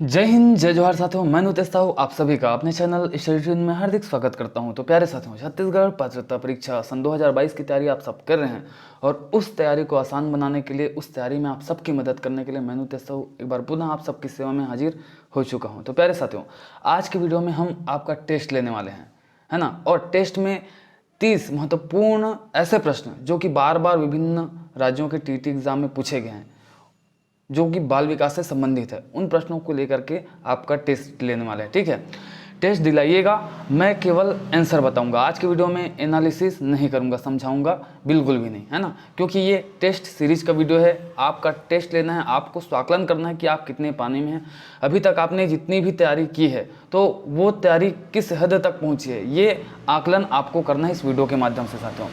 जय हिंद, जय जोहार साथियों। मैं नुतेश साहू आप सभी का अपने चैनल स्टडी ट्यून में हार्दिक स्वागत करता हूं। तो प्यारे साथियों, छत्तीसगढ़ पात्रता परीक्षा सन 2022 की तैयारी आप सब कर रहे हैं और उस तैयारी को आसान बनाने के लिए, उस तैयारी में आप सबकी मदद करने के लिए मैं नुतेश साहू एक बार पुनः आप सबकी सेवा में हाजिर हो चुका हूँ। तो प्यारे साथियों, आज की वीडियो में हम आपका टेस्ट लेने वाले हैं, है ना। और टेस्ट में 30 महत्वपूर्ण ऐसे प्रश्न जो कि बार बार विभिन्न राज्यों के टीटी एग्जाम में पूछे गए हैं, जो कि बाल विकास से संबंधित है, उन प्रश्नों को लेकर के आपका टेस्ट लेने वाले हैं। ठीक है, टेस्ट दिलाइएगा, मैं केवल आंसर बताऊंगा। आज की वीडियो में एनालिसिस नहीं करूंगा, समझाऊंगा बिल्कुल भी नहीं, है ना, क्योंकि ये टेस्ट सीरीज का वीडियो है। आपका टेस्ट लेना है, आपको स्वाकलन करना है कि आप कितने पानी में हैं। अभी तक आपने जितनी भी तैयारी की है तो वो तैयारी किस हद तक पहुंची है, ये आकलन आपको करना है इस वीडियो के माध्यम से। साथियों,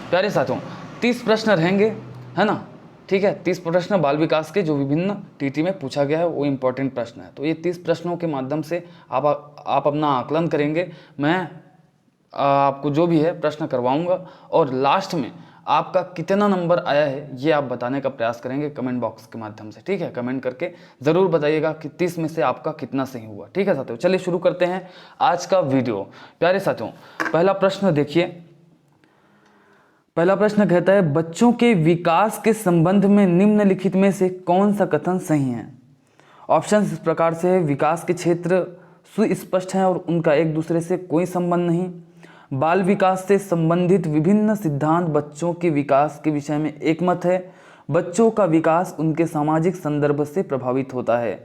प्यारे साथियों, 30 प्रश्न रहेंगे, है ना। ठीक है, 30 प्रश्न बाल विकास के जो विभिन्न टीटी में पूछा गया है वो इंपॉर्टेंट प्रश्न है। तो ये 30 प्रश्नों के माध्यम से आप अपना आकलन करेंगे। मैं आपको जो भी है प्रश्न करवाऊंगा और लास्ट में आपका कितना नंबर आया है ये आप बताने का प्रयास करेंगे कमेंट बॉक्स के माध्यम से। ठीक है, कमेंट करके ज़रूर बताइएगा कि 30 में से आपका कितना सही हुआ। ठीक है साथियों, चलिए शुरू करते हैं आज का वीडियो। प्यारे साथियों, पहला प्रश्न देखिए। पहला प्रश्न कहता है, बच्चों के विकास के संबंध में निम्नलिखित में से कौन सा कथन सही है। ऑप्शन इस प्रकार से है, विकास के क्षेत्र सुस्पष्ट हैं और उनका एक दूसरे से कोई संबंध नहीं। बाल विकास से संबंधित विभिन्न सिद्धांत बच्चों के विकास के विषय में एकमत है। बच्चों का विकास उनके सामाजिक संदर्भ से प्रभावित होता है।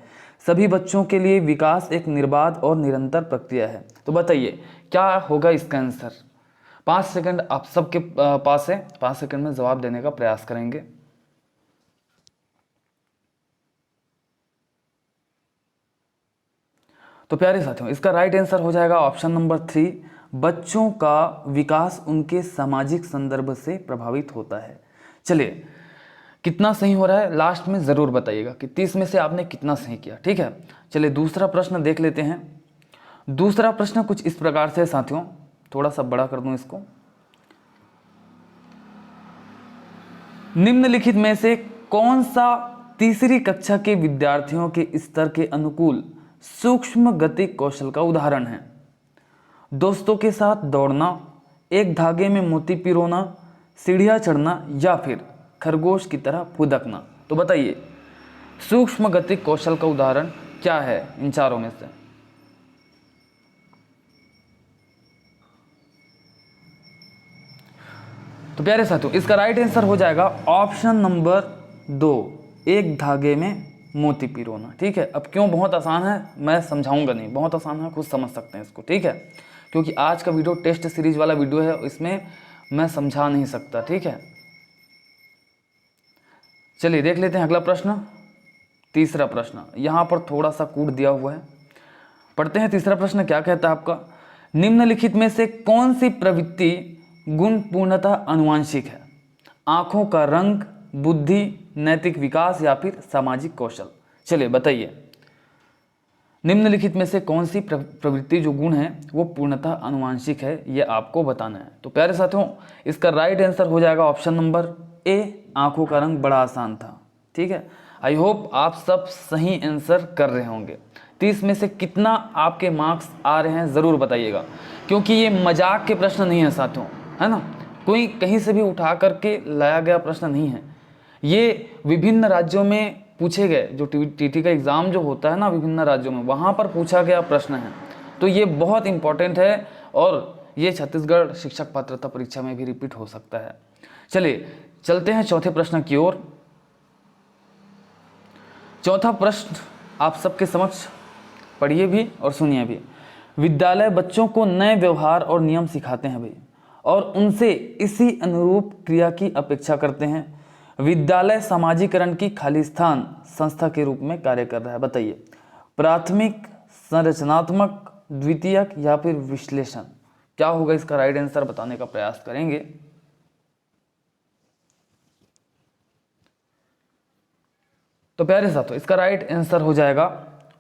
सभी बच्चों के लिए विकास एक निर्बाध और निरंतर प्रक्रिया है। तो बताइए क्या होगा इसका आंसर। 5 सेकंड आप सबके पास है, 5 सेकंड में जवाब देने का प्रयास करेंगे। तो प्यारे साथियों, इसका राइट आंसर हो जाएगा ऑप्शन नंबर 3, बच्चों का विकास उनके सामाजिक संदर्भ से प्रभावित होता है। चलिए, कितना सही हो रहा है लास्ट में ज़रूर बताइएगा कि 30 में से आपने कितना सही किया। ठीक है, चलिए दूसरा प्रश्न देख लेते हैं। दूसरा प्रश्न कुछ इस प्रकार से है साथियों, थोड़ा सा बड़ा कर दूं इसको। निम्नलिखित में से कौन सा तीसरी कक्षा के विद्यार्थियों के स्तर के अनुकूल सूक्ष्म गति कौशल का उदाहरण है। दोस्तों के साथ दौड़ना, एक धागे में मोती पिरोना, सीढ़ियां चढ़ना या फिर खरगोश की तरह फुदकना। तो बताइए सूक्ष्म गति कौशल का उदाहरण क्या है इन चारों में से। तो प्यारे साथियों, इसका राइट आंसर हो जाएगा ऑप्शन नंबर 2, एक धागे में मोती पिरोना। ठीक है, अब क्यों बहुत आसान है मैं समझाऊंगा नहीं, बहुत आसान है, खुद समझ सकते हैं इसको। ठीक है, क्योंकि आज का वीडियो टेस्ट सीरीज वाला वीडियो है, इसमें मैं समझा नहीं सकता। ठीक है, चलिए देख लेते हैं अगला प्रश्न। तीसरा प्रश्न यहाँ पर थोड़ा सा कूट दिया हुआ है, पढ़ते हैं। तीसरा प्रश्न क्या कहता है आपका, निम्नलिखित में से कौन सी प्रवृत्ति गुण पूर्णतः आनुवांशिक है। आंखों का रंग, बुद्धि, नैतिक विकास या फिर सामाजिक कौशल। चलिए बताइए निम्नलिखित में से कौन सी प्रवृत्ति जो गुण है वो पूर्णतः आनुवांशिक है, ये आपको बताना है। तो प्यारे साथियों, इसका राइट आंसर हो जाएगा ऑप्शन नंबर ए, आंखों का रंग। बड़ा आसान था। ठीक है, आई होप आप सब सही आंसर कर रहे होंगे। 30 में से कितना आपके मार्क्स आ रहे हैं ज़रूर बताइएगा, क्योंकि ये मजाक के प्रश्न नहीं है साथियों, है ना। कोई कहीं से भी उठा करके लाया गया प्रश्न नहीं है। ये विभिन्न राज्यों में पूछे गए, जो टीटी का एग्ज़ाम जो होता है ना विभिन्न राज्यों में, वहाँ पर पूछा गया प्रश्न है। तो ये बहुत इंपॉर्टेंट है और ये छत्तीसगढ़ शिक्षक पात्रता परीक्षा में भी रिपीट हो सकता है। चलिए चलते हैं चौथे प्रश्न की ओर। चौथा प्रश्न आप सबके समक्ष पढ़िए भी और सुनिए भी। विद्यालय बच्चों को नए व्यवहार और नियम सिखाते हैं भाई, और उनसे इसी अनुरूप क्रिया की अपेक्षा करते हैं। विद्यालय सामाजिकरण की खालिस्तान संस्था के रूप में कार्य कर रहा है। बताइए प्राथमिक, संरचनात्मक, द्वितीयक या फिर विश्लेषण। क्या होगा इसका राइट आंसर बताने का प्रयास करेंगे। तो प्यारे साथियों, इसका राइट आंसर हो जाएगा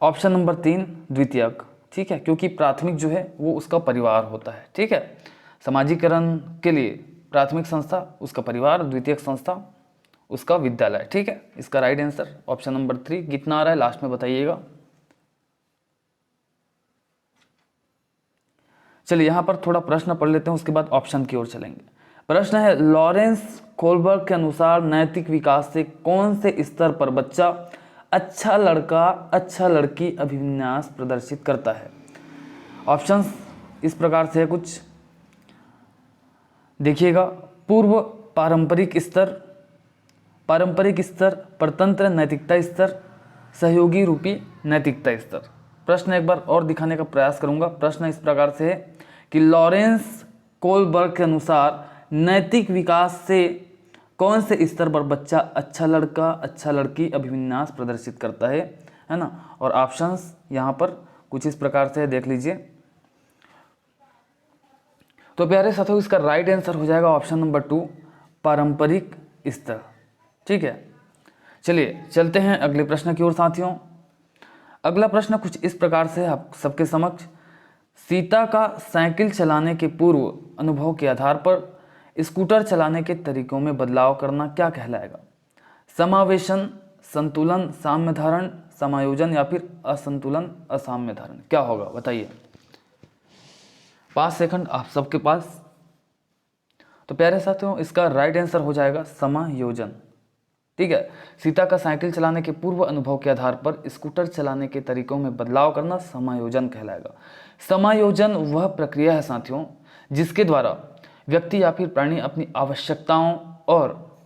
ऑप्शन नंबर 3, द्वितीयक। ठीक है, क्योंकि प्राथमिक जो है वो उसका परिवार होता है। ठीक है, सामाजिकरण के लिए प्राथमिक संस्था उसका परिवार, द्वितीयक संस्था उसका विद्यालय। ठीक है, इसका राइट आंसर ऑप्शन नंबर 3। कितना आ रहा है लास्ट में बताइएगा। चलिए यहाँ पर थोड़ा प्रश्न पढ़ लेते हैं, उसके बाद ऑप्शन की ओर चलेंगे। प्रश्न है, लॉरेंस कोलबर्ग के अनुसार नैतिक विकास से कौन से स्तर पर बच्चा अच्छा लड़का अच्छा लड़की अभिविन्यास प्रदर्शित करता है। ऑप्शंस इस प्रकार से है कुछ, देखिएगा। पूर्व पारंपरिक स्तर, परतंत्र नैतिकता स्तर, सहयोगी रूपी नैतिकता स्तर। प्रश्न एक बार और दिखाने का प्रयास करूंगा। प्रश्न इस प्रकार से है कि लॉरेंस कोलबर्ग के अनुसार नैतिक विकास से कौन से स्तर पर बच्चा अच्छा लड़का अच्छा लड़की अभिविन्यास प्रदर्शित करता है ना। और ऑप्शंस यहाँ पर कुछ इस प्रकार से है, देख लीजिए। तो प्यारे साथियों, इसका राइट आंसर हो जाएगा ऑप्शन नंबर 2, पारंपरिक स्तर। ठीक है, चलिए चलते हैं अगले प्रश्न की ओर साथियों। अगला प्रश्न कुछ इस प्रकार से है आप सबके समक्ष। सीता का साइकिल चलाने के पूर्व अनुभव के आधार पर स्कूटर चलाने के तरीकों में बदलाव करना क्या कहलाएगा। समावेशन, संतुलन, साम्य धारण, समायोजन या फिर असंतुलन असाम्य धारण। क्या होगा बताइए, 5 सेकंड आप सबके पास। तो प्यारे साथियों, इसका राइट आंसर हो जाएगा समायोजन। ठीक है, सीता का साइकिल चलाने के पूर्व अनुभव के आधार पर स्कूटर चलाने के तरीकों में बदलाव करना समायोजन कहलाएगा। समायोजन वह प्रक्रिया है साथियों जिसके द्वारा व्यक्ति या फिर प्राणी अपनी आवश्यकताओं और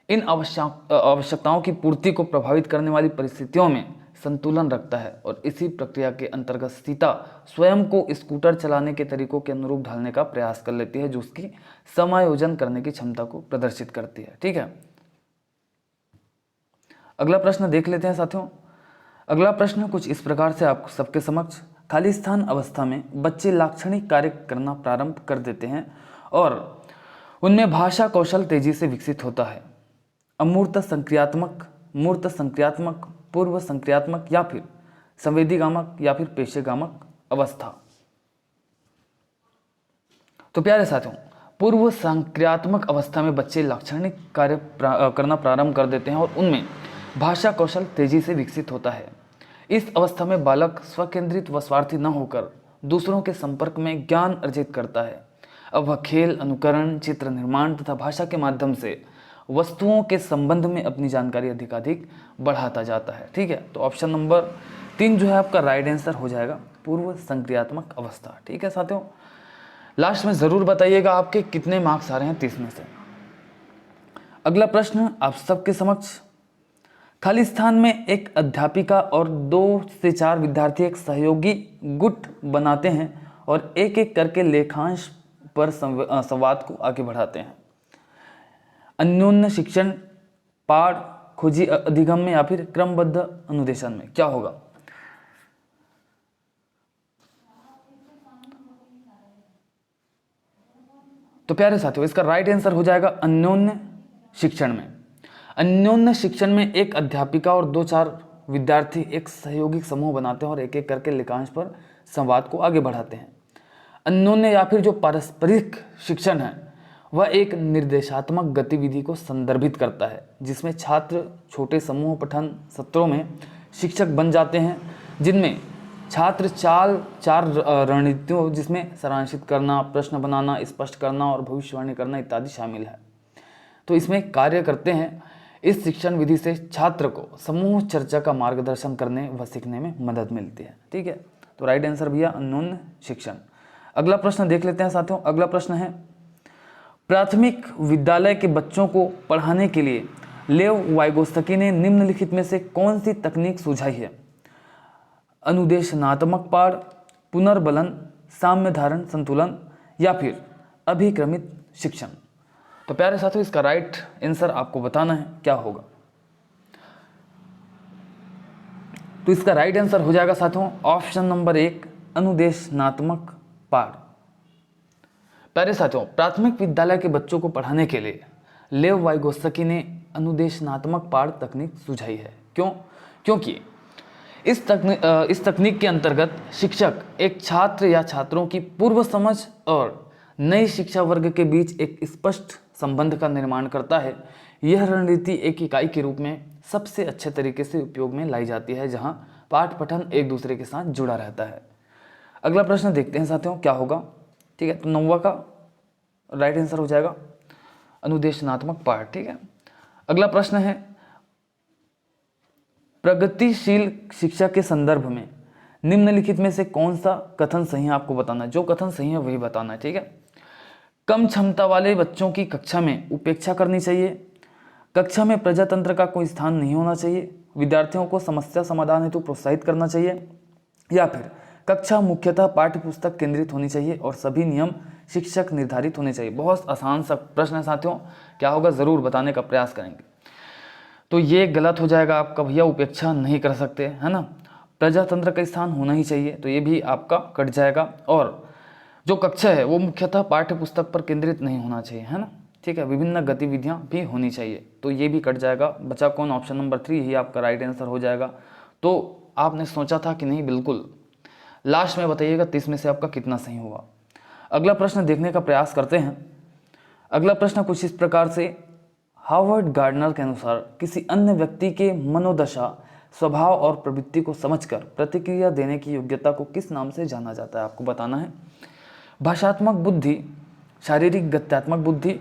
इन आवश्यकताओं की पूर्ति को प्रभावित करने वाली परिस्थितियों में संतुलन रखता है। और इसी प्रक्रिया के अंतर्गत सीता स्वयं को स्कूटर चलाने के तरीकों के अनुरूप ढालने का प्रयास कर लेती है, जो उसकी समायोजन करने की क्षमता को प्रदर्शित करती है। ठीक है, अगला प्रश्न देख लेते हैं साथियों। अगला प्रश्न कुछ इस प्रकार से आप सबके समक्ष। खाली स्थान अवस्था में बच्चे लाक्षणिक कार्य करना प्रारंभ कर देते हैं और उनमें भाषा कौशल तेजी से विकसित होता है। अमूर्त संक्रियात्मक, मूर्त संक्रियात्मक, पूर्व संक्रियात्मक या फिर संवेदीगामक या फिर पेशेगामक अवस्था। तो प्यारे साथियों, पूर्व संक्रियात्मक अवस्था में बच्चे लाक्षणिक कार्य करना प्रारंभ कर देते हैं और उनमें भाषा कौशल तेजी से विकसित होता है। इस अवस्था में बालक स्वकेंद्रित व स्वार्थी न होकर दूसरों के संपर्क में ज्ञान अर्जित करता है। अब वह खेल, अनुकरण, चित्र निर्माण तथा भाषा के माध्यम से वस्तुओं के संबंध में अपनी जानकारी अधिकाधिक बढ़ाता जाता है। ठीक है, तो ऑप्शन नंबर 3 जो है आपका राइट आंसर हो जाएगा, पूर्व संक्रियात्मक अवस्था। ठीक है साथियों, लास्ट में ज़रूर बताइएगा आपके कितने मार्क्स आ रहे हैं 30 में से। अगला प्रश्न आप सबके समक्ष। खाली स्थान में एक अध्यापिका और 2 से 4 विद्यार्थी एक सहयोगी गुट बनाते हैं और एक एक करके लेखांश पर संवाद को आगे बढ़ाते हैं। अन्योन्य शिक्षण, पाठ खोजी अधिगम में या फिर क्रमबद्ध अनुदेशन में। क्या होगा? तो प्यारे साथियों, इसका राइट आंसर हो जाएगा अन्योन्य शिक्षण में। अन्योन्य शिक्षण में एक अध्यापिका और 2-4 विद्यार्थी एक सहयोगी समूह बनाते हैं और एक एक करके लेखांश पर संवाद को आगे बढ़ाते हैं। अन्योन्य या फिर जो पारस्परिक शिक्षण है वह एक निर्देशात्मक गतिविधि को संदर्भित करता है जिसमें छात्र छोटे समूह पठन सत्रों में शिक्षक बन जाते हैं, जिनमें छात्र 4 रणनीतियों जिसमें सारांशित करना, प्रश्न बनाना, स्पष्ट करना और भविष्यवाणी करना इत्यादि शामिल है। तो इसमें कार्य करते हैं। इस शिक्षण विधि से छात्र को समूह चर्चा का मार्गदर्शन करने व सीखने में मदद मिलती है। ठीक है, तो राइट आंसर भैया अन्योन्य शिक्षण। अगला प्रश्न देख लेते हैं साथियों। अगला प्रश्न है, प्राथमिक विद्यालय के बच्चों को पढ़ाने के लिए लेव वाइगोत्स्की ने निम्नलिखित में से कौन सी तकनीक सुझाई है? अनुदेशनात्मक पाठ, पुनर्बलन, साम्य धारण संतुलन या फिर अभिक्रमित शिक्षण। तो प्यारे साथियों, इसका राइट आंसर आपको बताना है क्या होगा। तो इसका राइट आंसर हो जाएगा साथियों ऑप्शन नंबर 1, अनुदेशनात्मक पाठ। प्यारे साथियों, प्राथमिक विद्यालय के बच्चों को पढ़ाने के लिए लेव वाइगोत्स्की ने अनुदेशनात्मक पाठ तकनीक सुझाई है। क्यों? क्योंकि इस तकनीक के अंतर्गत शिक्षक एक छात्र या छात्रों की पूर्व समझ और नई शिक्षा वर्ग के बीच एक स्पष्ट संबंध का निर्माण करता है। यह रणनीति एक इकाई के रूप में सबसे अच्छे तरीके से उपयोग में लाई जाती है जहां पाठ पठन एक दूसरे के साथ जुड़ा रहता है। अगला प्रश्न देखते हैं साथियों क्या होगा। ठीक है, तो 9वां का राइट आंसर हो जाएगा अनुदेशनात्मक पाठ। ठीक है, अगला प्रश्न है प्रगतिशील शिक्षा के संदर्भ में निम्नलिखित में से कौन सा कथन सही है, आपको बताना है। जो कथन सही है वही बताना है। ठीक है, कम क्षमता वाले बच्चों की कक्षा में उपेक्षा करनी चाहिए, कक्षा में प्रजातंत्र का कोई स्थान नहीं होना चाहिए, विद्यार्थियों को समस्या समाधान हेतु प्रोत्साहित करना चाहिए, या फिर कक्षा मुख्यतः पाठ्य पुस्तक केंद्रित होनी चाहिए और सभी नियम शिक्षक निर्धारित होने चाहिए। बहुत आसान सा प्रश्न है साथियों, क्या होगा ज़रूर बताने का प्रयास करेंगे। तो ये गलत हो जाएगा आपका भैया, उपेक्षा नहीं कर सकते, है ना। प्रजातंत्र का स्थान होना ही चाहिए, तो ये भी आपका कट जाएगा। और जो कक्षा है वो मुख्यतः पाठ्य पुस्तक पर केंद्रित नहीं होना चाहिए, है ना। ठीक है, विभिन्न गतिविधियां भी होनी चाहिए, तो ये भी कट जाएगा। बचा कौन, ऑप्शन नंबर 3 ही आपका राइट आंसर हो जाएगा। तो आपने सोचा था कि नहीं, बिल्कुल लास्ट में बताइएगा 30 में से आपका कितना सही हुआ। अगला प्रश्न देखने का प्रयास करते हैं। अगला प्रश्न कुछ इस प्रकार से, हार्वर्ड गार्डनर के अनुसार किसी अन्य व्यक्ति के मनोदशा, स्वभाव और प्रवृत्ति को समझकर प्रतिक्रिया देने की योग्यता को किस नाम से जाना जाता है, आपको बताना है। भाषात्मक बुद्धि, शारीरिक गत्यात्मक बुद्धि,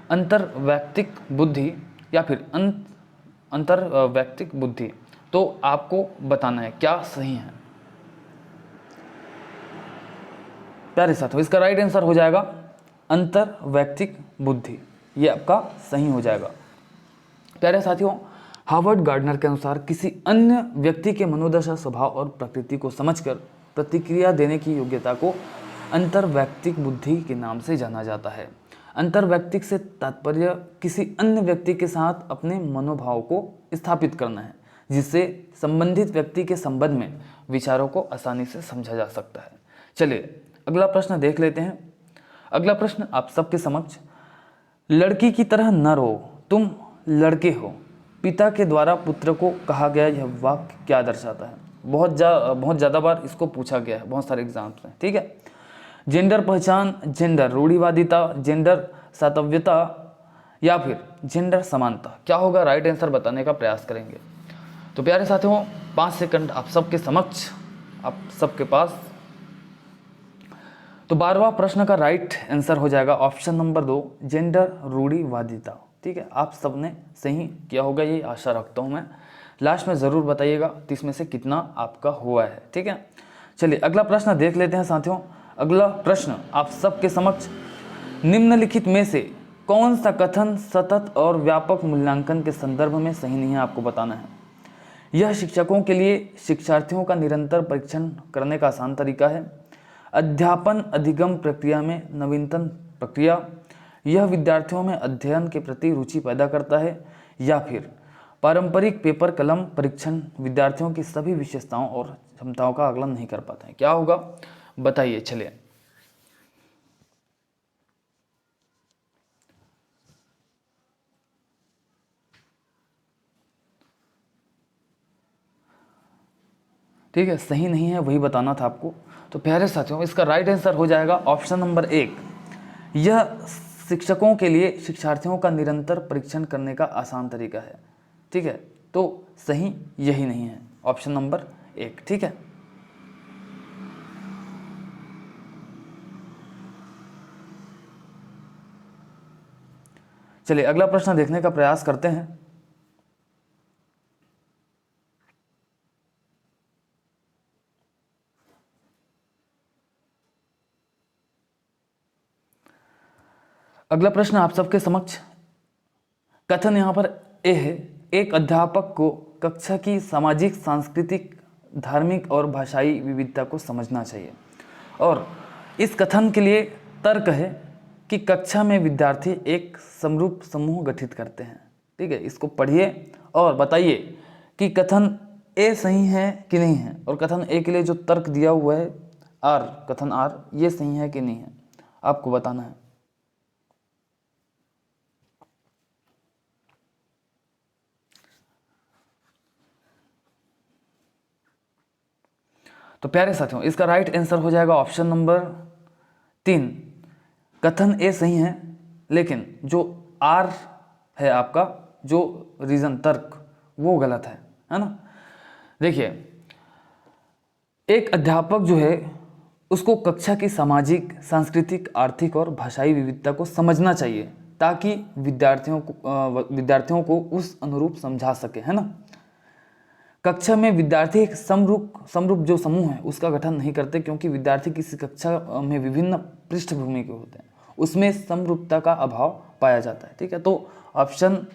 अंतर्वैयक्तिक बुद्धि, या फिर अंतर्वैयक्तिक बुद्धि। तो आपको बताना है क्या सही है प्यारे साथियों। इसका राइट आंसर हो जाएगा अंतर्वैयक्तिक बुद्धि, ये आपका सही हो जाएगा। प्यारे साथियों, हार्वर्ड गार्डनर के अनुसार किसी अन्य व्यक्ति के मनोदशा, स्वभाव और प्रकृति को समझकर प्रतिक्रिया देने की योग्यता को अंतर्वैयक्तिक बुद्धि के नाम से जाना जाता है। अंतर्वैयक्तिक से तात्पर्य किसी अन्य व्यक्ति के साथ अपने मनोभाव को स्थापित करना है, जिससे संबंधित व्यक्ति के संबंध में विचारों को आसानी से समझा जा सकता है। चलिए अगला प्रश्न देख लेते हैं। अगला प्रश्न आप सबके समक्ष, लड़की की तरह न रो, तुम लड़के हो, पिता के द्वारा पुत्र को कहा गया यह वाक्य क्या दर्शाता है। बहुत ज़्यादा बार इसको पूछा गया है, बहुत सारे एग्जाम्स में। ठीक है, जेंडर पहचान, जेंडर रूढ़िवादिता, जेंडर सातव्यता, या फिर जेंडर समानता। क्या होगा, राइट आंसर बताने का प्रयास करेंगे। तो प्यारे साथियों 5 सेकंड आप सबके समक्ष, आप सबके पास। तो 12वां प्रश्न का राइट आंसर हो जाएगा ऑप्शन नंबर 2, जेंडर रूढ़िवादिता। ठीक है, आप सबने सही किया होगा, ये आशा रखता हूँ मैं। लास्ट में ज़रूर बताइएगा 30 में से कितना आपका हुआ है। ठीक है, चलिए अगला प्रश्न देख लेते हैं साथियों। अगला प्रश्न आप सबके समक्ष, निम्नलिखित में से कौन सा कथन सतत और व्यापक मूल्यांकन के संदर्भ में सही नहीं है, आपको बताना है। यह शिक्षकों के लिए शिक्षार्थियों का निरंतर परीक्षण करने का आसान तरीका है। अध्यापन अधिगम प्रक्रिया में नवीनतम प्रक्रिया, यह विद्यार्थियों में अध्ययन के प्रति रुचि पैदा करता है, या फिर पारंपरिक पेपर कलम परीक्षण विद्यार्थियों की सभी विशेषताओं और क्षमताओं का आकलन नहीं कर पाते हैं। क्या होगा बताइए। चलिए ठीक है, सही नहीं है वही बताना था आपको। तो प्यारे साथियों इसका राइट आंसर हो जाएगा ऑप्शन नंबर 1, यह शिक्षकों के लिए शिक्षार्थियों का निरंतर परीक्षण करने का आसान तरीका है। ठीक है, तो सही यही नहीं है, ऑप्शन नंबर 1। ठीक है, चलिए अगला प्रश्न देखने का प्रयास करते हैं। अगला प्रश्न आप सबके समक्ष, कथन यहाँ पर ए है, एक अध्यापक को कक्षा की सामाजिक, सांस्कृतिक, धार्मिक और भाषाई विविधता को समझना चाहिए। और इस कथन के लिए तर्क है कि कक्षा में विद्यार्थी एक समरूप समूह गठित करते हैं। ठीक है, इसको पढ़िए और बताइए कि कथन ए सही है कि नहीं है, और कथन ए के लिए जो तर्क दिया हुआ है आर, कथन आर, ये सही है कि नहीं है, आपको बताना है। तो प्यारे साथियों इसका राइट आंसर हो जाएगा ऑप्शन नंबर 3, कथन ए सही है, लेकिन जो आर है आपका जो रीज़न तर्क वो गलत है ना। देखिए, एक अध्यापक जो है उसको कक्षा की सामाजिक, सांस्कृतिक, आर्थिक और भाषाई विविधता को समझना चाहिए ताकि विद्यार्थियों को उस अनुरूप समझा सके, है ना। कक्षा में विद्यार्थी एक समरूप जो समूह है उसका गठन नहीं करते, क्योंकि विद्यार्थी किसी कक्षा में विभिन्न पृष्ठभूमि के होते हैं, उसमें समरूपता का अभाव पाया जाता है। ठीक है, तो ऑप्शन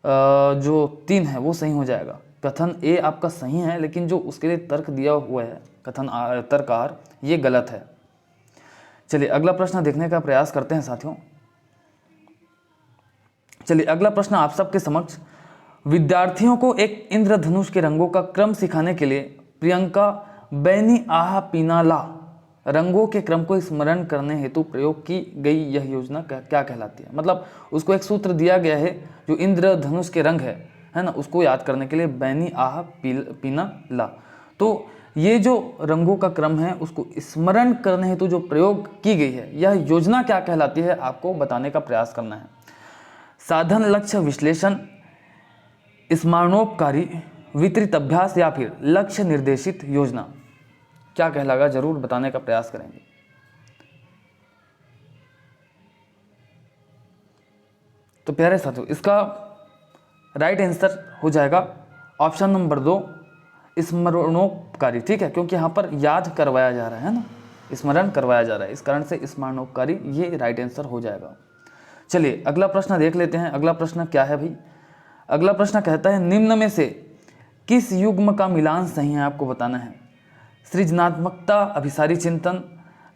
जो 3 है वो सही हो जाएगा। कथन ए आपका सही है, लेकिन जो उसके लिए तर्क दिया हुआ है कथन तर्क आर, ये गलत है। चलिए अगला प्रश्न देखने का प्रयास करते हैं साथियों। चलिए अगला प्रश्न आप सबके समक्ष, विद्यार्थियों को एक इंद्रधनुष के रंगों का क्रम सिखाने के लिए प्रियंका बैनी आह पीनाला रंगों के क्रम को स्मरण करने हेतु प्रयोग की गई यह योजना क्या कहलाती है। मतलब उसको एक सूत्र दिया गया है जो इंद्रधनुष के रंग है ना, उसको याद करने के लिए बैनी आह पीना ला। तो ये जो रंगों का क्रम है उसको स्मरण करने हेतु जो प्रयोग की गई है यह योजना क्या कहलाती है, आपको बताने का प्रयास करना है। साधन लक्ष्य विश्लेषण, स्मरणोपकारी, वितरित अभ्यास या फिर लक्ष्य निर्देशित योजना, क्या कहलाएगा जरूर बताने का प्रयास करेंगे। तो प्यारे साथियों, इसका राइट आंसर हो जाएगा ऑप्शन नंबर 2, स्मरणोपकारी। ठीक है, क्योंकि यहाँ पर याद करवाया जा रहा है ना, स्मरण करवाया जा रहा है, इस कारण से स्मरणोपकारी ये राइट आंसर हो जाएगा। चलिए अगला प्रश्न देख लेते हैं। अगला प्रश्न क्या है भाई, अगला प्रश्न कहता है निम्न में से किस युग्म का मिलान सही है, आपको बताना है। सृजनात्मकता, अभिसारी चिंतन,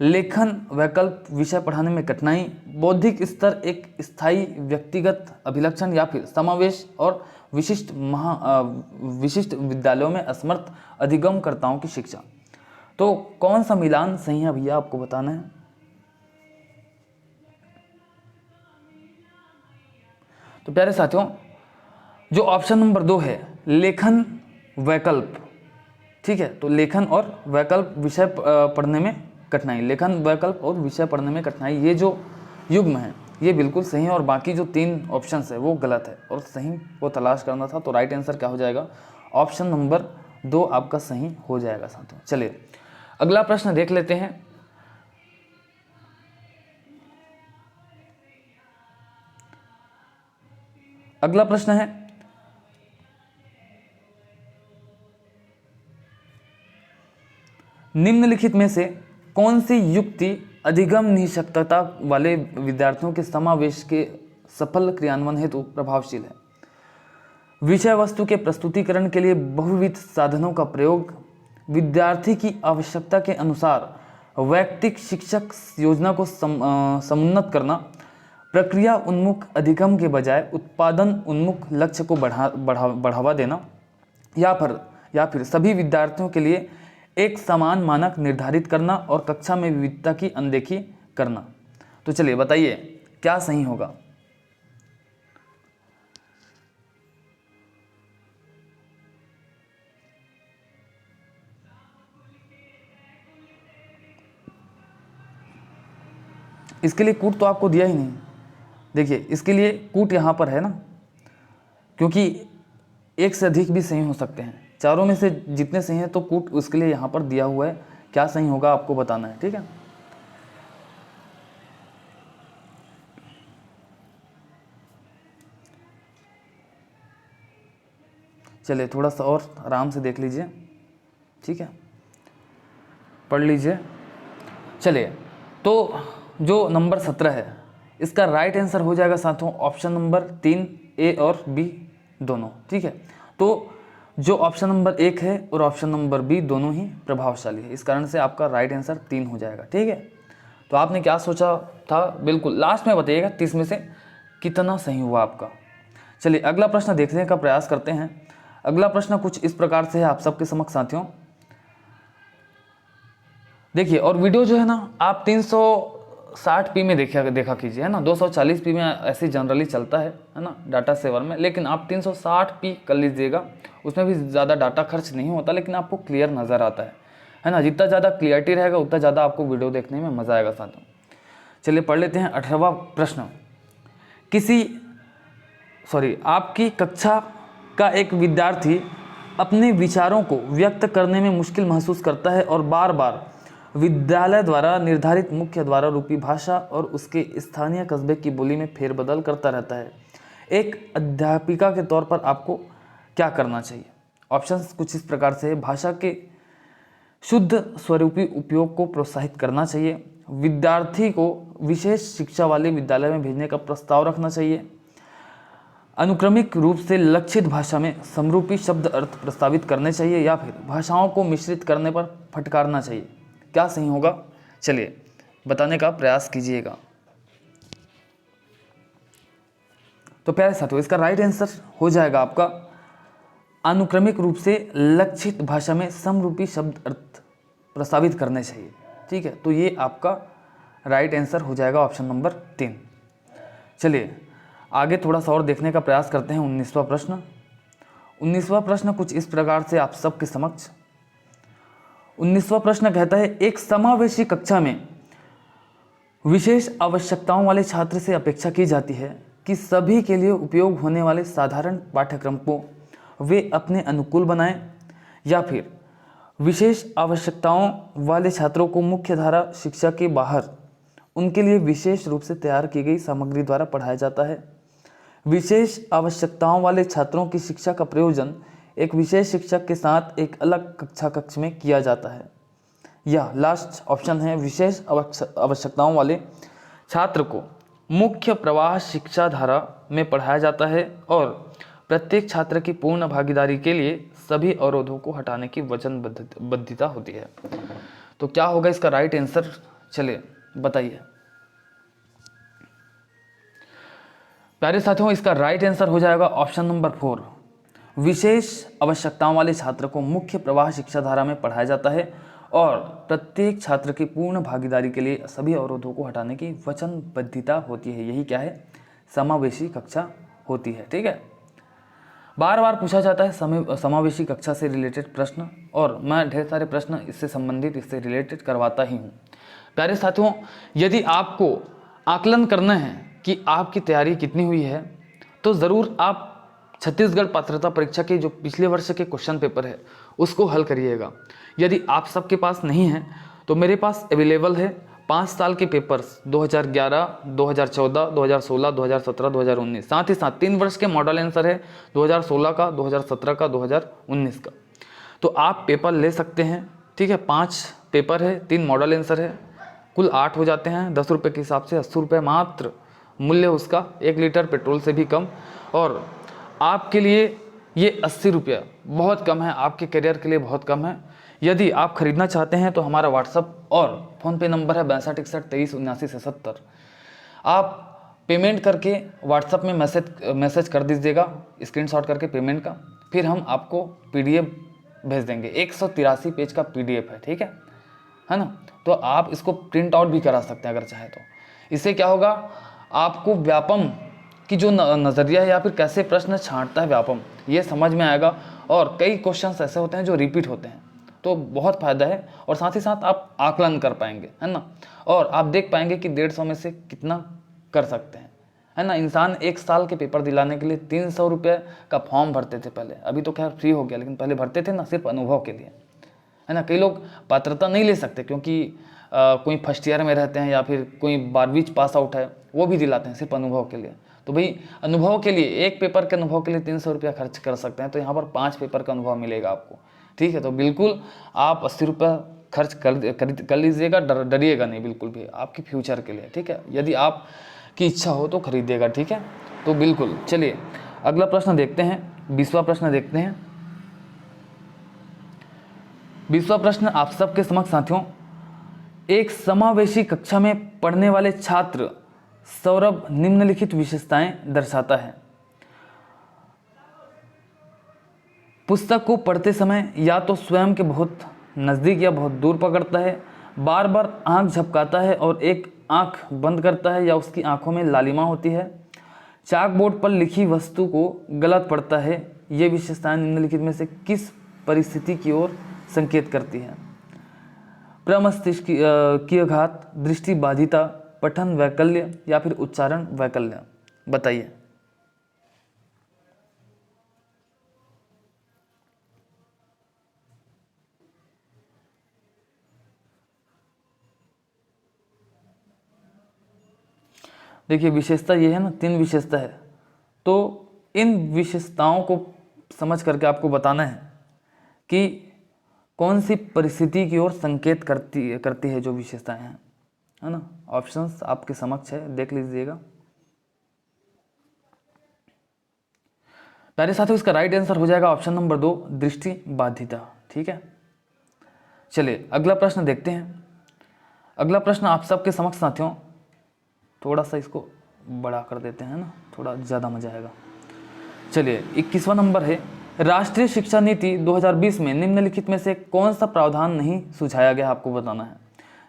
लेखन वैकल्प, विषय पढ़ाने में कठिनाई, बौद्धिक स्तर, एक स्थायी व्यक्तिगत अभिलक्षण या फिर समावेश और विशिष्ट विद्यालयों में असमर्थ अधिगमकर्ताओं की शिक्षा। तो कौन सा मिलान सही है भैया, आपको बताना है। तो प्यारे साथियों, जो ऑप्शन नंबर 2 है लेखन वैकल्प, ठीक है, तो लेखन और वैकल्प, विषय पढ़ने में कठिनाई, लेखन वैकल्प और विषय पढ़ने में कठिनाई, ये जो युग्म है ये बिल्कुल सही है और बाकी जो 3 ऑप्शंस है वो गलत है और सही को तलाश करना था। तो राइट आंसर क्या हो जाएगा, ऑप्शन नंबर 2 आपका सही हो जाएगा साथियों। चलिए अगला प्रश्न देख लेते हैं। अगला प्रश्न है निम्नलिखित में से कौन सी युक्ति अधिगम निःशक्तता वाले विद्यार्थियों के समावेश के सफल क्रियान्वयन हेतु प्रभावशील है। विषय वस्तु के प्रस्तुतिकरण के लिए बहुविध साधनों का प्रयोग, विद्यार्थी की आवश्यकता के अनुसार वैयक्तिक शिक्षक योजना को समुन्नत करना, प्रक्रिया उन्मुख अधिगम के बजाय उत्पादन उन्मुख लक्ष्य को बढ़ावा देना, या फिर सभी विद्यार्थियों के लिए एक समान मानक निर्धारित करना और कक्षा में विविधता की अनदेखी करना। तो चलिए बताइए क्या सही होगा। इसके लिए कूट तो आपको दिया ही नहीं, देखिए इसके लिए कूट यहाँ पर है ना, क्योंकि एक से अधिक भी सही हो सकते हैं, चारों में से जितने सही हैं तो कूट उसके लिए यहाँ पर दिया हुआ है। क्या सही होगा आपको बताना है, ठीक है। चलिए थोड़ा सा और आराम से देख लीजिए, ठीक है, पढ़ लीजिए। चलिए तो जो नंबर 17 है इसका राइट आंसर हो जाएगा साथियों ऑप्शन नंबर 3, ए और बी दोनों, ठीक है। तो जो ऑप्शन नंबर 1 है और ऑप्शन नंबर बी दोनों ही प्रभावशाली है, इस कारण से आपका राइट आंसर 3 हो जाएगा, ठीक है। तो आपने क्या सोचा था बिल्कुल लास्ट में बताइएगा 30 में से कितना सही हुआ आपका। चलिए अगला प्रश्न देखने का प्रयास करते हैं। अगला प्रश्न कुछ इस प्रकार से है आप सबके समक्ष साथियों, देखिए। और वीडियो जो है ना आप 360p में देखा कीजिए, है ना। 240p में ऐसे जनरली चलता है ना डाटा सेवर में, लेकिन आप 360p कर लीजिएगा, उसमें भी ज़्यादा डाटा खर्च नहीं होता, लेकिन आपको क्लियर नज़र आता है ना। जितना ज़्यादा क्लियरिटी रहेगा उतना ज़्यादा आपको वीडियो देखने में मज़ा आएगा साथियों। चलिए पढ़ लेते हैं 18वां प्रश्न। किसी आपकी कक्षा का एक विद्यार्थी अपने विचारों को व्यक्त करने में मुश्किल महसूस करता है और बार बार विद्यालय द्वारा निर्धारित मुख्य द्वारा रूपी भाषा और उसके स्थानीय कस्बे की बोली में फेरबदल करता रहता है। एक अध्यापिका के तौर पर आपको क्या करना चाहिए? ऑप्शंस कुछ इस प्रकार से है। भाषा के शुद्ध स्वरूपी उपयोग को प्रोत्साहित करना चाहिए, विद्यार्थी को विशेष शिक्षा वाले विद्यालय में भेजने का प्रस्ताव रखना चाहिए, अनुक्रमिक रूप से लक्षित भाषा में समरूपी शब्द अर्थ प्रस्तावित करने चाहिए, या फिर भाषाओं को मिश्रित करने पर फटकारना चाहिए। क्या सही होगा? चलिए बताने का प्रयास कीजिएगा। तो प्यारे साथियों, इसका राइट आंसर हो जाएगा आपका अनुक्रमिक रूप से लक्षित भाषा में समरूपी शब्द अर्थ प्रस्तावित करने चाहिए। ठीक है, तो ये आपका राइट आंसर हो जाएगा ऑप्शन नंबर 3। चलिए आगे थोड़ा सा और देखने का प्रयास करते हैं। 19वां प्रश्न। 19वां प्रश्न कुछ इस प्रकार से आप सबके समक्ष। 19वां प्रश्न कहता है, एक समावेशी कक्षा में विशेष आवश्यकताओं वाले छात्र से अपेक्षा की जाती है कि सभी के लिए उपयोग होने वाले साधारण पाठ्यक्रम को वे अपने अनुकूल बनाएं, या फिर विशेष आवश्यकताओं वाले छात्रों को मुख्यधारा शिक्षा के बाहर उनके लिए विशेष रूप से तैयार की गई सामग्री द्वारा पढ़ाया जाता है। विशेष आवश्यकताओं वाले छात्रों की शिक्षा का प्रयोजन एक विशेष शिक्षक के साथ एक अलग कक्ष में किया जाता है। या लास्ट ऑप्शन है, विशेष आवश्यकताओं वाले छात्र को मुख्य प्रवाह शिक्षा धारा में पढ़ाया जाता है और प्रत्येक छात्र की पूर्ण भागीदारी के लिए सभी अवरोधों को हटाने की वचनबद्धता होती है। तो क्या होगा इसका राइट आंसर? चलिए बताइए। प्यारे साथियों, इसका राइट आंसर हो जाएगा ऑप्शन नंबर 4। विशेष आवश्यकताओं वाले छात्र को मुख्य प्रवाह शिक्षा धारा में पढ़ाया जाता है और प्रत्येक छात्र की पूर्ण भागीदारी के लिए सभी अवरोधों को हटाने की वचनबद्धता होती है। यही क्या है? समावेशी कक्षा होती है। ठीक है, बार बार पूछा जाता है समावेशी कक्षा से रिलेटेड प्रश्न, और मैं ढेर सारे प्रश्न इससे संबंधित, इससे रिलेटेड करवाता ही हूँ। प्यारे साथियों, यदि आपको आकलन करना है कि आपकी तैयारी कितनी हुई है, तो ज़रूर आप छत्तीसगढ़ पात्रता परीक्षा के जो पिछले वर्ष के क्वेश्चन पेपर है उसको हल करिएगा। यदि आप सबके पास नहीं है तो मेरे पास अवेलेबल है 5 साल के पेपर्स 2011, 2014, 2016, 2017, 2019, साथ ही साथ 3 वर्ष के मॉडल आंसर है 2016 का, 2017 का, 2019 का। तो आप पेपर ले सकते हैं। ठीक है, 5 पेपर है, 3 मॉडल आंसर है, कुल 8 हो जाते हैं। 10 रुपये के हिसाब से 80 रुपये मात्र मूल्य उसका, 1 लीटर पेट्रोल से भी कम। और आपके लिए ये 80 रुपये बहुत कम है, आपके करियर के लिए बहुत कम है। यदि आप खरीदना चाहते हैं तो हमारा व्हाट्सअप और फ़ोनपे नंबर है 6261237970। आप पेमेंट करके व्हाट्सअप में मैसेज कर दीजिएगा, स्क्रीनशॉट करके पेमेंट का, फिर हम आपको PDF भेज देंगे। 183 पेज का PDF है। ठीक है ना? तो आप इसको प्रिंट आउट भी करा सकते हैं अगर चाहे तो। इससे क्या होगा, आपको व्यापम की जो नज़रिया है या फिर कैसे प्रश्न छांटता है व्यापम, ये समझ में आएगा। और कई क्वेश्चंस ऐसे होते हैं जो रिपीट होते हैं, तो बहुत फ़ायदा है। और साथ ही साथ आप आकलन कर पाएंगे, है ना? और आप देख पाएंगे कि 150 में से कितना कर सकते हैं, है ना? इंसान 1 साल के पेपर दिलाने के लिए 300 रुपये का फॉर्म भरते थे पहले, अभी तो खैर फ्री हो गया, लेकिन पहले भरते थे ना सिर्फ अनुभव के लिए, है ना? कई लोग पात्रता नहीं ले सकते क्योंकि कोई फर्स्ट ईयर में रहते हैं या फिर कोई 12वीं पास आउट है, वो भी दिलाते हैं सिर्फ अनुभव के लिए। तो भाई अनुभव के लिए, एक पेपर के अनुभव के लिए 300 रुपया खर्च कर सकते हैं, तो यहाँ पर 5 पेपर का अनुभव मिलेगा आपको। ठीक है, तो बिल्कुल आप 80 रुपये खर्च कर लीजिएगा, डरिएगा नहीं बिल्कुल भी, आपके फ्यूचर के लिए। ठीक है, यदि आप की इच्छा हो तो खरीदिएगा। ठीक है, तो बिल्कुल। चलिए अगला प्रश्न देखते हैं, 20वां प्रश्न देखते हैं। 20वां प्रश्न आप सबके समक्ष साथियों, एक समावेशी कक्षा में पढ़ने वाले छात्र सौरभ निम्नलिखित विशेषताएं दर्शाता है। पुस्तक को पढ़ते समय या तो स्वयं के बहुत नज़दीक या बहुत दूर पकड़ता है, बार बार आंख झपकाता है और एक आंख बंद करता है या उसकी आंखों में लालिमा होती है, चाक बोर्ड पर लिखी वस्तु को गलत पढ़ता है। ये विशेषताएं निम्नलिखित में से किस परिस्थिति की ओर संकेत करती है? प्रमस्तिष्कीय घात, दृष्टि बाधिता, पठन वैकल्य या फिर उच्चारण वैकल्य? बताइए। देखिए विशेषता ये है ना, 3 विशेषता है, तो इन विशेषताओं को समझ करके आपको बताना है कि कौन सी परिस्थिति की ओर संकेत करती है जो विशेषताएं हैं, है ना। ऑप्शंस आपके समक्ष है, देख लीजिएगा। प्यारे साथियों, इसका राइट आंसर हो जाएगा ऑप्शन नंबर 2, दृष्टि बाधिता। ठीक है, चलिए अगला प्रश्न देखते हैं। अगला प्रश्न आप सबके समक्ष साथियों, थोड़ा सा इसको बड़ा कर देते हैं ना, थोड़ा ज़्यादा मजा आएगा। चलिए 21वां नंबर है, राष्ट्रीय शिक्षा नीति 2020 में निम्नलिखित में से कौन सा प्रावधान नहीं सुझाया गया, आपको बताना है।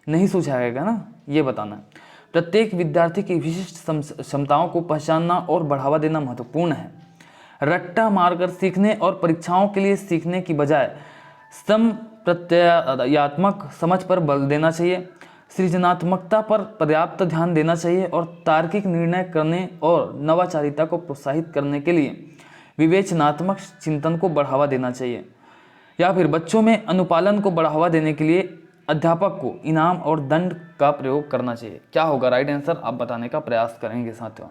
नहीं सुझाया गया ना, ये बताना है। प्रत्येक विद्यार्थी की विशिष्ट क्षमताओं को पहचानना और बढ़ावा देना महत्वपूर्ण है। रट्टा मारकर सीखने और परीक्षाओं के लिए सीखने की बजाय प्रत्यात्मक समझ पर बल देना चाहिए। सृजनात्मकता पर पर्याप्त ध्यान देना चाहिए और तार्किक निर्णय करने और नवाचारिता को प्रोत्साहित करने के लिए विवेचनात्मक चिंतन को बढ़ावा देना चाहिए। या फिर बच्चों में अनुपालन को बढ़ावा देने के लिए अध्यापक को इनाम और दंड का प्रयोग करना चाहिए। क्या होगा राइट आंसर, आप बताने का प्रयास करेंगे साथियों।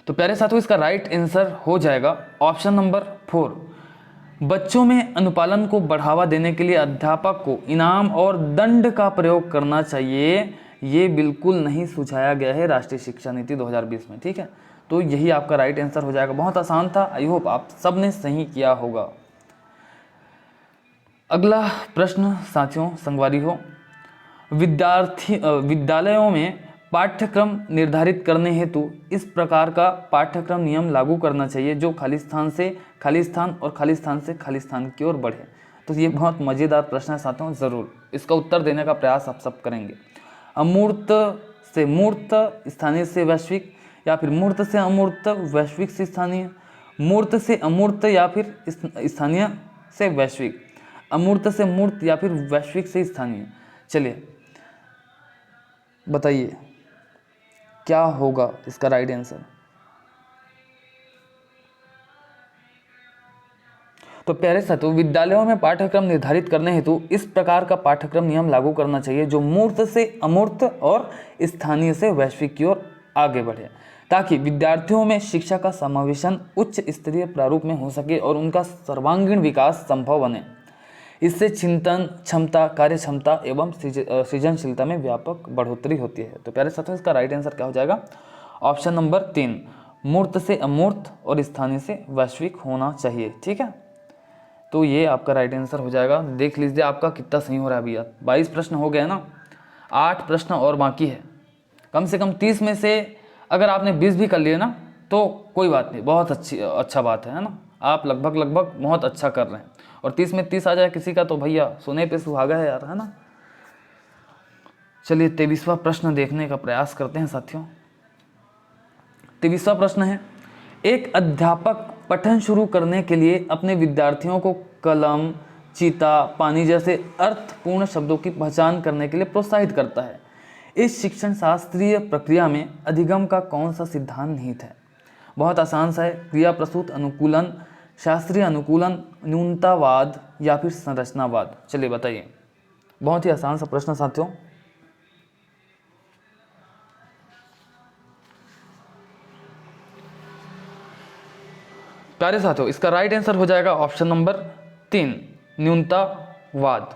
तो प्यारे साथियों, इसका राइट आंसर हो जाएगा ऑप्शन नंबर 4, बच्चों में अनुपालन को बढ़ावा देने के लिए अध्यापक को इनाम और दंड का प्रयोग करना चाहिए। ये बिल्कुल नहीं सुझाया गया है राष्ट्रीय शिक्षा नीति 2020 में। ठीक है, तो यही आपका राइट आंसर हो जाएगा। बहुत आसान था, आई होप आप सबने सही किया होगा। अगला प्रश्न साथियों, संगवारी हो, विद्यालयों में पाठ्यक्रम निर्धारित करने हेतु इस प्रकार का पाठ्यक्रम नियम लागू करना चाहिए जो खाली स्थान से खाली स्थान और खाली स्थान से खाली स्थान की ओर बढ़े। तो ये बहुत मज़ेदार प्रश्न है साथियों, ज़रूर इसका उत्तर देने का प्रयास आप सब करेंगे। अमूर्त से मूर्त, स्थानीय से वैश्विक, या फिर मूर्त से अमूर्त, वैश्विक से स्थानीय, मूर्त से अमूर्त या फिर स्थानीय से वैश्विक, अमूर्त से मूर्त या फिर वैश्विक से स्थानीय। चलिए बताइए क्या होगा इसका राइट आंसर। तो प्यारे साथियों, विद्यालयों में पाठ्यक्रम निर्धारित करने हेतु इस प्रकार का पाठ्यक्रम नियम लागू करना चाहिए जो मूर्त से अमूर्त और स्थानीय से वैश्विक की ओर आगे बढ़े, ताकि विद्यार्थियों में शिक्षा का समावेशन उच्च स्तरीय प्रारूप में हो सके और उनका सर्वांगीण विकास संभव बने। इससे चिंतन क्षमता, कार्य क्षमता एवं सृजनशीलता में व्यापक बढ़ोतरी होती है। तो प्यारे साथियों, इसका राइट आंसर क्या हो जाएगा, ऑप्शन नंबर 3, मूर्त से अमूर्त और स्थानीय से वैश्विक होना चाहिए। ठीक है, तो ये आपका राइट आंसर हो जाएगा। देख लीजिए आपका कितना सही हो रहा है भैया। 22 प्रश्न हो गए ना, 8 प्रश्न और बाकी है। कम से कम 30 में से अगर आपने 20 भी कर लिए ना तो कोई बात नहीं, बहुत अच्छा बात है ना। आप लगभग बहुत अच्छा कर रहे हैं, और 30 में 30 आ जाए किसी का तो भैया सोने पे सुहागा है यार, है ना। चलिए 23वां प्रश्न देखने का प्रयास करते हैं साथियों। 23वां प्रश्न है, एक अध्यापक पठन शुरू करने के लिए अपने विद्यार्थियों को कलम, चीता, पानी जैसे अर्थपूर्ण शब्दों की पहचान करने के लिए प्रोत्साहित करता है। इस शिक्षण शास्त्रीय प्रक्रिया में अधिगम का कौन सा सिद्धांत निहित है। बहुत आसान सा है, क्रिया प्रसूत अनुकूलन, शास्त्रीय अनुकूलन, न्यूनतावाद या फिर संरचनावाद। चलिए बताइए, बहुत ही आसान सा प्रश्न साथियों। प्यारे साथियों, इसका राइट आंसर हो जाएगा ऑप्शन नंबर 3, न्यूनतावाद।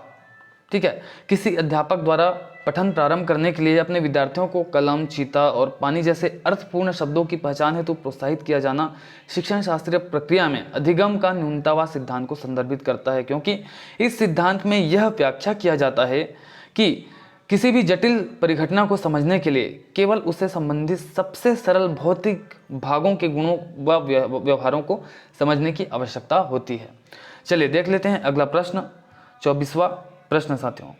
ठीक है, किसी अध्यापक द्वारा पठन प्रारंभ करने के लिए अपने विद्यार्थियों को कलम, चीता और पानी जैसे अर्थपूर्ण शब्दों की पहचान हेतु प्रोत्साहित किया जाना शिक्षण शास्त्रीय प्रक्रिया में अधिगम का न्यूनतावाद सिद्धांत को संदर्भित करता है, क्योंकि इस सिद्धांत में यह व्याख्या किया जाता है कि किसी भी जटिल परिघटना को समझने के लिए केवल उससे संबंधित सबसे सरल भौतिक भागों के गुणों व व्यवहारों को समझने की आवश्यकता होती है। चलिए देख लेते हैं अगला प्रश्न, 24वां प्रश्न साथियों।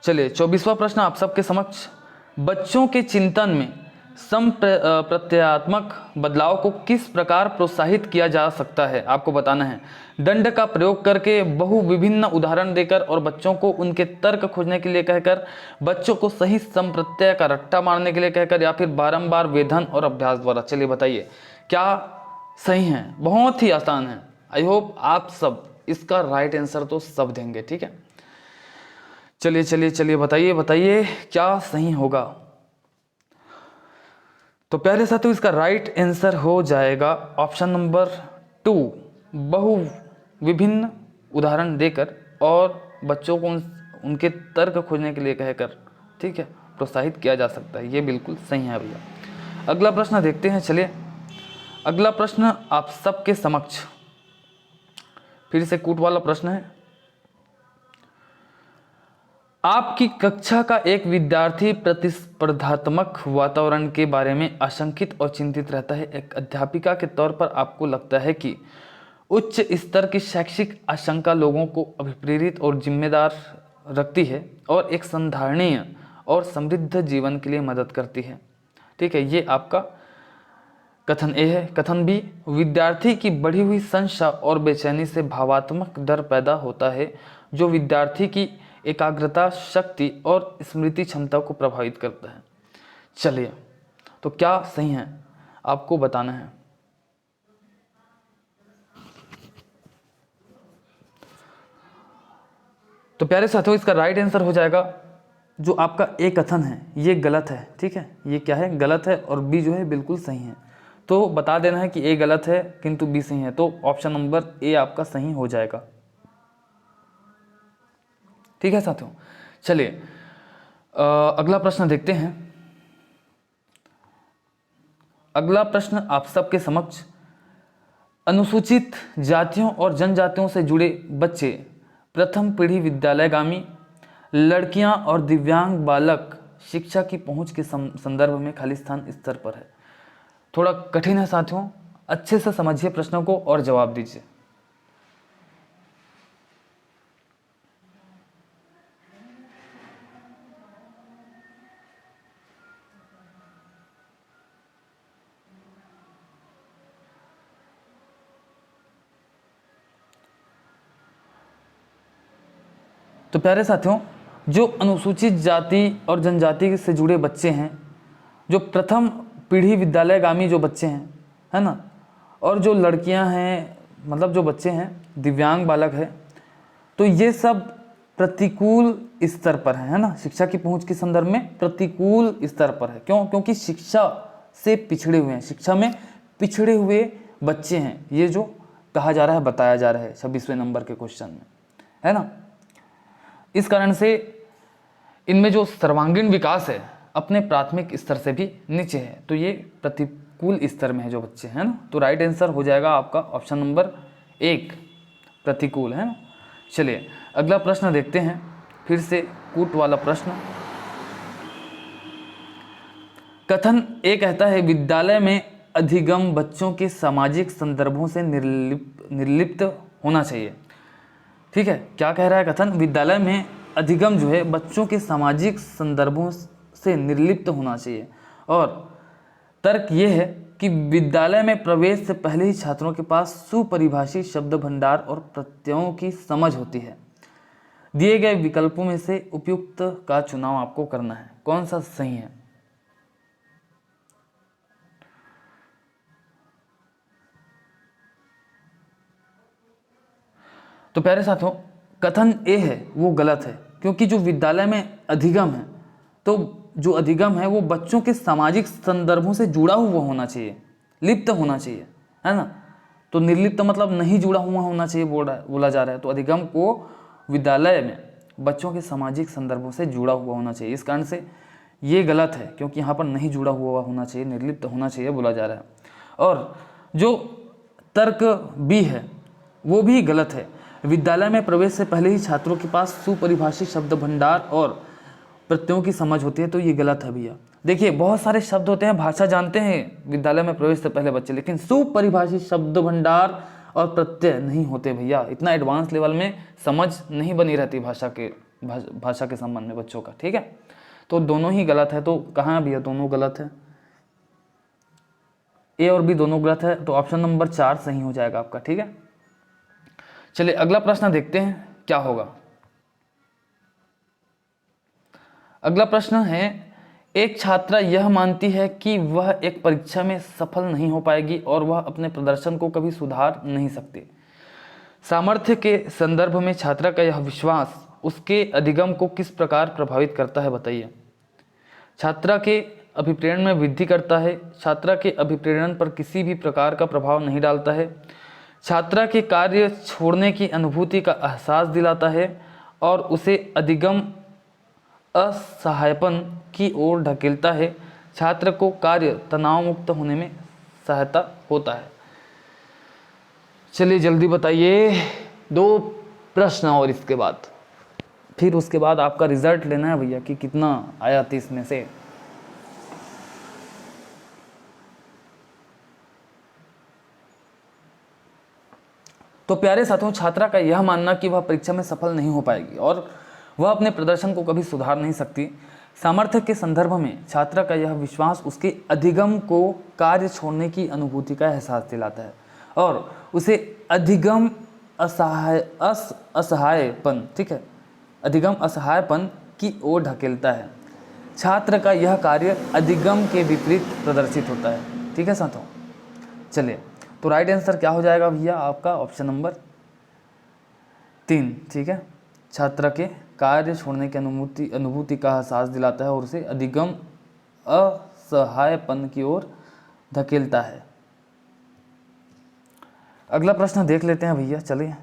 चलिए 24वां प्रश्न आप सबके समक्ष, बच्चों के चिंतन में प्रत्यात्मक बदलाव को किस प्रकार प्रोत्साहित किया जा सकता है, आपको बताना है। दंड का प्रयोग करके, बहु विभिन्न उदाहरण देकर और बच्चों को उनके तर्क खोजने के लिए कहकर, बच्चों को सही संप्रत्यय का रट्टा मारने के लिए कहकर, या फिर बारंबार वेधन और अभ्यास द्वारा। चलिए बताइए क्या सही है, बहुत ही आसान है। आई होप आप सब इसका राइट आंसर तो सब देंगे, ठीक है। चलिए चलिए चलिए, बताइए बताइए क्या सही होगा। तो प्यारे साथियों, इसका राइट आंसर हो जाएगा ऑप्शन नंबर 2, बहु विभिन्न उदाहरण देकर और बच्चों को उनके तर्क खोजने के लिए कहकर, ठीक है, प्रोत्साहित किया जा सकता है। ये बिल्कुल सही है भैया। अगला प्रश्न देखते हैं। चलिए अगला प्रश्न आप सबके समक्ष फिर से कूट वाला प्रश्न है। आपकी कक्षा का एक विद्यार्थी प्रतिस्पर्धात्मक वातावरण के बारे में आशंकित और चिंतित रहता है। एक अध्यापिका के तौर पर आपको लगता है कि उच्च स्तर की शैक्षिक आशंका लोगों को अभिप्रेरित और जिम्मेदार रखती है और एक संधारणीय और समृद्ध जीवन के लिए मदद करती है। ठीक है, ये आपका कथन ए है। कथन बी, विद्यार्थी की बढ़ी हुई संशय और बेचैनी से भावात्मक डर पैदा होता है जो विद्यार्थी की एकाग्रता, शक्ति और स्मृति क्षमता को प्रभावित करता है। चलिए, तो क्या सही है आपको बताना है। तो प्यारे साथियों, इसका राइट आंसर हो जाएगा जो आपका ए कथन है ये गलत है। ठीक है, ये क्या है, गलत है, और बी जो है बिल्कुल सही है। तो बता देना है कि ए गलत है किंतु बी सही है, तो ऑप्शन नंबर ए आपका सही हो जाएगा। ठीक है साथियों, चलिए अगला प्रश्न देखते हैं। अगला प्रश्न आप सबके समक्ष, अनुसूचित जातियों और जनजातियों से जुड़े बच्चे प्रथम पीढ़ी विद्यालयगामी, लड़कियां और दिव्यांग बालक शिक्षा की पहुंच के संदर्भ में खाली स्थान स्तर पर है। थोड़ा कठिन है साथियों, अच्छे से समझिए प्रश्नों को और जवाब दीजिए। तो प्यारे साथियों, जो अनुसूचित जाति और जनजाति से जुड़े बच्चे हैं, जो प्रथम पीढ़ी विद्यालयगामी जो बच्चे हैं, है ना, और जो लड़कियां हैं, मतलब जो बच्चे हैं दिव्यांग बालक है, तो ये सब प्रतिकूल स्तर पर है ना, शिक्षा की पहुंच के संदर्भ में प्रतिकूल स्तर पर है। क्यों? क्योंकि शिक्षा से पिछड़े हुए हैं, शिक्षा में पिछड़े हुए बच्चे हैं, ये जो कहा जा रहा है, बताया जा रहा है 26वें नंबर के क्वेश्चन में, है ना। इस कारण से इनमें जो सर्वांगीण विकास है अपने प्राथमिक स्तर से भी नीचे है, तो ये प्रतिकूल स्तर में है जो बच्चे हैं ना। तो राइट आंसर हो जाएगा आपका ऑप्शन नंबर 1, प्रतिकूल, है ना। चलिए अगला प्रश्न देखते हैं, फिर से कूट वाला प्रश्न। कथन ए कहता है, विद्यालय में अधिगम बच्चों के सामाजिक संदर्भों से निर्लिप्त होना चाहिए। ठीक है, क्या कह रहा है कथन, विद्यालय में अधिगम जो है बच्चों के सामाजिक संदर्भों से निर्लिप्त होना चाहिए। और तर्क ये है कि विद्यालय में प्रवेश से पहले ही छात्रों के पास सुपरिभाषित शब्द भंडार और प्रत्ययों की समझ होती है। दिए गए विकल्पों में से उपयुक्त का चुनाव आपको करना है, कौन सा सही है। तो प्यारे साथियों, कथन ए है वो गलत है, क्योंकि जो विद्यालय में अधिगम है, तो जो अधिगम है वो बच्चों के सामाजिक संदर्भों से जुड़ा हुआ होना चाहिए, लिप्त होना चाहिए, है ना। तो निर्लिप्त मतलब नहीं जुड़ा हुआ होना चाहिए बोला जा रहा है। तो अधिगम को विद्यालय में बच्चों के सामाजिक संदर्भों से जुड़ा हुआ होना चाहिए, इस कारण से ये गलत है, क्योंकि यहाँ पर नहीं जुड़ा हुआ होना चाहिए, निर्लिप्त होना चाहिए बोला जा रहा है। और जो तर्क बी है वो भी गलत है, विद्यालय में प्रवेश से पहले ही छात्रों के पास सुपरिभाषित शब्द भंडार और प्रत्ययों की समझ होती है, तो ये गलत है भैया। देखिए बहुत सारे शब्द होते हैं, भाषा जानते हैं विद्यालय में प्रवेश से पहले बच्चे, लेकिन सुपरिभाषित शब्द भंडार और प्रत्यय नहीं होते भैया। इतना एडवांस लेवल में समझ नहीं बनी रहती भाषा के संबंध में बच्चों का। ठीक है, तो दोनों ही गलत है। तो कहाँ भैया दोनों गलत है, ए और बी दोनों गलत है, तो ऑप्शन नंबर 4 सही हो जाएगा आपका। ठीक है, चलिए अगला प्रश्न देखते हैं क्या होगा। अगला प्रश्न है एक छात्रा यह मानती है कि वह एक परीक्षा में सफल नहीं हो पाएगी और वह अपने प्रदर्शन को कभी सुधार नहीं सकती। सामर्थ्य के संदर्भ में छात्रा का यह विश्वास उसके अधिगम को किस प्रकार प्रभावित करता है, बताइए। छात्रा के अभिप्रेरण में वृद्धि करता है, छात्रा के अभिप्रेरण पर किसी भी प्रकार का प्रभाव नहीं डालता है, छात्रा के कार्य छोड़ने की अनुभूति का एहसास दिलाता है और उसे अधिगम असहायपन की ओर ढकेलता है, छात्र को कार्य तनाव मुक्त होने में सहायता होता है। चलिए जल्दी बताइए, 2 प्रश्न और इसके बाद फिर उसके बाद आपका रिजल्ट लेना है भैया कि कितना आया 30 में से। तो प्यारे साथियों, छात्रा का यह मानना कि वह परीक्षा में सफल नहीं हो पाएगी और वह अपने प्रदर्शन को कभी सुधार नहीं सकती। सामर्थ्य के संदर्भ में छात्रा का यह विश्वास उसके अधिगम को कार्य छोड़ने की अनुभूति का एहसास दिलाता है और उसे अधिगम असहायपन, ठीक है, अधिगम असहायपन की ओर ढकेलता है। छात्र का यह कार्य अधिगम के विपरीत प्रदर्शित होता है। ठीक है साथियों, चलिए तो राइट आंसर क्या हो जाएगा भैया आपका? Option number 3। ठीक है, छात्र के कार्य छोड़ने की अनुभूति का एहसास दिलाता है और उसे अधिगम असहायपन की ओर धकेलता है। अगला प्रश्न देख लेते हैं भैया, चलिए।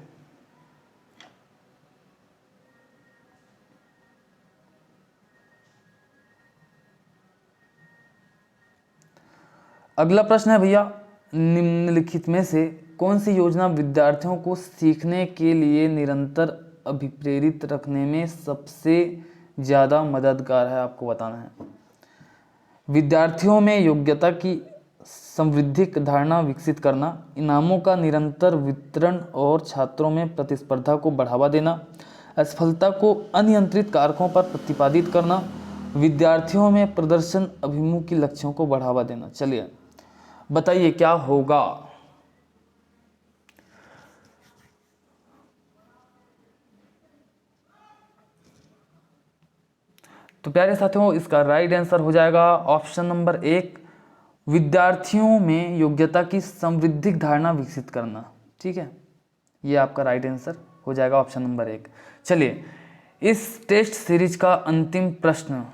अगला प्रश्न है भैया, निम्नलिखित में से कौन सी योजना विद्यार्थियों को सीखने के लिए निरंतर अभिप्रेरित रखने में सबसे ज़्यादा मददगार है? आपको बताना है। विद्यार्थियों में योग्यता की संवृद्धिक धारणा विकसित करना, इनामों का निरंतर वितरण और छात्रों में प्रतिस्पर्धा को बढ़ावा देना, असफलता को अनियंत्रित कारकों पर प्रतिपादित करना, विद्यार्थियों में प्रदर्शन अभिमुखी लक्ष्यों को बढ़ावा देना। चलिए बताइए क्या होगा? तो प्यारे साथियों, इसका राइट आंसर हो जाएगा ऑप्शन नंबर 1, विद्यार्थियों में योग्यता की संवृद्धिक धारणा विकसित करना। ठीक है, ये आपका राइट आंसर हो जाएगा ऑप्शन नंबर 1। चलिए इस टेस्ट सीरीज का अंतिम प्रश्न,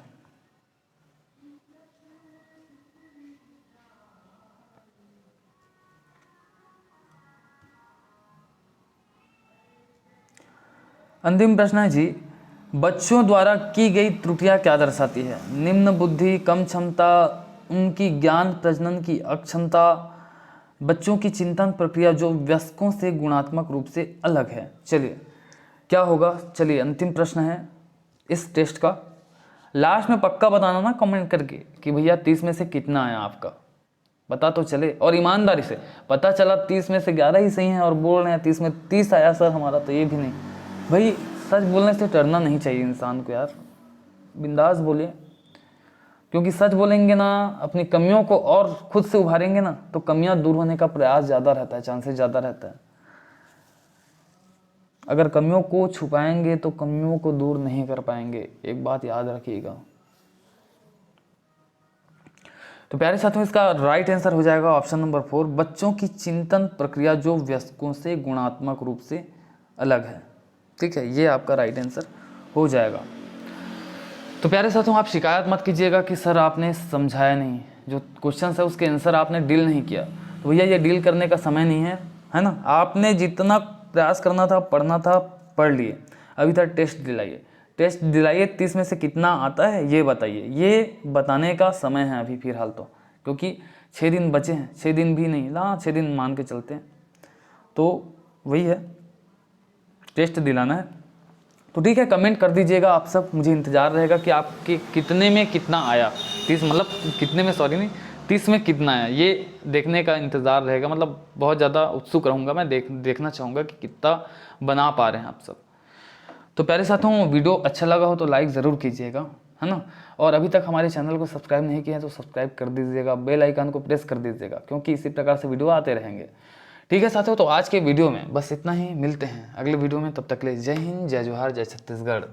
अंतिम प्रश्न है जी, बच्चों द्वारा की गई त्रुटियां क्या दर्शाती है? निम्न बुद्धि, कम क्षमता, उनकी ज्ञान प्रजनन की अक्षमता, बच्चों की चिंतन प्रक्रिया जो वयस्कों से गुणात्मक रूप से अलग है। चलिए क्या होगा? चलिए अंतिम प्रश्न है इस टेस्ट का। लास्ट में पक्का बताना ना कमेंट करके कि भैया 30 में से कितना आया आपका, पता तो चले। और ईमानदारी से, पता चला 30 में से 11 ही सही हैं और बोल रहे हैं 30 में 30 आया सर हमारा, तो ये भी नहीं भाई। सच बोलने से डरना नहीं चाहिए इंसान को यार, बिंदास बोलिए, क्योंकि सच बोलेंगे ना, अपनी कमियों को और खुद से उभारेंगे ना, तो कमियां दूर होने का प्रयास ज़्यादा रहता है, चांसेस ज़्यादा रहता है। अगर कमियों को छुपाएंगे तो कमियों को दूर नहीं कर पाएंगे, एक बात याद रखिएगा। तो प्यारे साथियों, इसका राइट आंसर हो जाएगा ऑप्शन नंबर 4, बच्चों की चिंतन प्रक्रिया जो वयस्कों से गुणात्मक रूप से अलग है। ठीक है, ये आपका राइट आंसर हो जाएगा। तो प्यारे साथियों, आप शिकायत मत कीजिएगा कि सर आपने समझाया नहीं, जो क्वेश्चन है उसके आंसर आपने डील नहीं किया। तो भैया ये डील करने का समय नहीं है ना। आपने जितना प्रयास करना था, पढ़ना था, पढ़ लिए। अभी तक टेस्ट दिलाइए 30 में से कितना आता है ये बताइए। ये बताने का समय है अभी फिलहाल तो, क्योंकि 6 दिन बचे हैं, 6 दिन भी नहीं, हाँ 6 दिन मान के चलते हैं, तो वही है, टेस्ट दिलाना है। तो ठीक है, कमेंट कर दीजिएगा आप सब, मुझे इंतज़ार रहेगा कि आपके कितने में कितना आया। 30 मतलब कितने में, सॉरी नहीं, 30 में कितना आया, ये देखने का इंतज़ार रहेगा। मतलब बहुत ज़्यादा उत्सुक रहूँगा मैं, देखना चाहूँगा कि कितना बना पा रहे हैं आप सब। तो प्यारे साथियों, वीडियो अच्छा लगा हो तो लाइक ज़रूर कीजिएगा, है ना। और अभी तक हमारे चैनल को सब्सक्राइब नहीं किया है तो सब्सक्राइब कर दीजिएगा, बेल आइकन को प्रेस कर दीजिएगा, क्योंकि इसी प्रकार से वीडियो आते रहेंगे। ठीक है साथियों, तो आज के वीडियो में बस इतना ही, मिलते हैं अगले वीडियो में, तब तक के लिए जय हिंद, जय जोहार, जय छत्तीसगढ़।